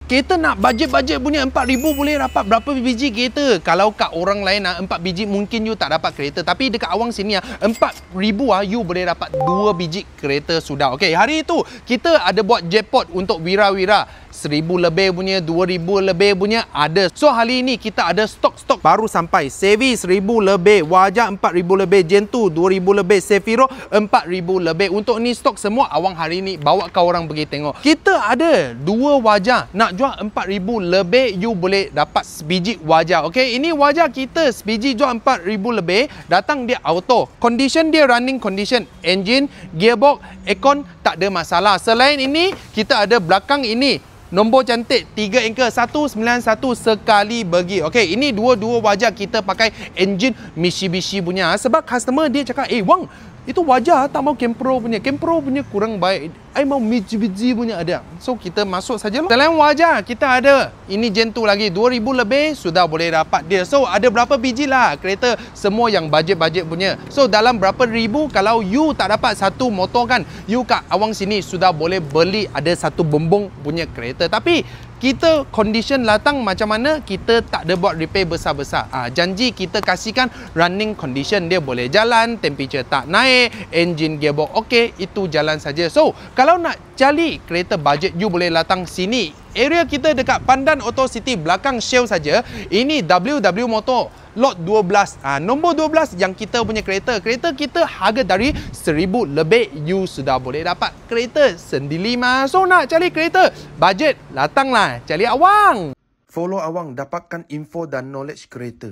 Kereta nak bajet-bajet punya 4,000 boleh dapat berapa biji kereta? Kalau kat orang lain 4 biji mungkin you tak dapat kereta. Tapi dekat Awang sini 4,000 you boleh dapat 2 biji kereta sudah. Okey, hari itu kita ada buat jackpot untuk wira-wira. 1,000 lebih punya, 2,000 lebih punya ada. So hari ini kita ada stok-stok baru sampai. Sevi 1,000 lebih, Wajah 4,000 lebih, Gentoo 2,000 lebih, Sefiro 4,000 lebih. Untuk ni stok semua Awang hari ini bawa kau orang pergi tengok. Kita ada 2 Wajah. Nak jual 4,000 lebih, you boleh dapat sebiji Wajah. Okey, ini Wajah kita sebiji jual 4,000 lebih. Datang dia auto. Condition dia running condition. Engine, gearbox, aircon tak ada masalah. Selain ini, kita ada belakang ini. Nombor cantik 3 angka 191 sekali bagi. Okey, ini dua-dua Wajah kita pakai engine Mitsubishi punya. Sebab customer dia cakap, Wang, itu Wajah tak mau Campro punya. Campro punya kurang baik. I mau Mitsubishi punya ada. So kita masuk sajalah. Selain Wajah, kita ada ini Gentoo lagi 2,000 lebih sudah boleh dapat dia. So ada berapa biji lah kereta semua yang bajet-bajet punya. So dalam berapa ribu kalau you tak dapat satu motor kan, you kat Awang sini sudah boleh beli ada satu bumbung punya kereta. Tapi kita condition latang macam mana, kita tak ada buat repair besar-besar. Janji kita kasihkan running condition, dia boleh jalan, temperature tak naik, engine gearbox okey, itu jalan saja. So kalau nak cari kereta budget, you boleh latang sini. Area kita dekat Pandan Auto City, belakang Shell saja. Ini WW Motor lot 12. Nombor 12 yang kita punya kereta. Kereta kita harga dari 1,000 lebih, you sudah boleh dapat kereta sendiri mah. So nak cari kereta budget, latanglah cari Awang. Follow Awang, dapatkan info dan knowledge kereta.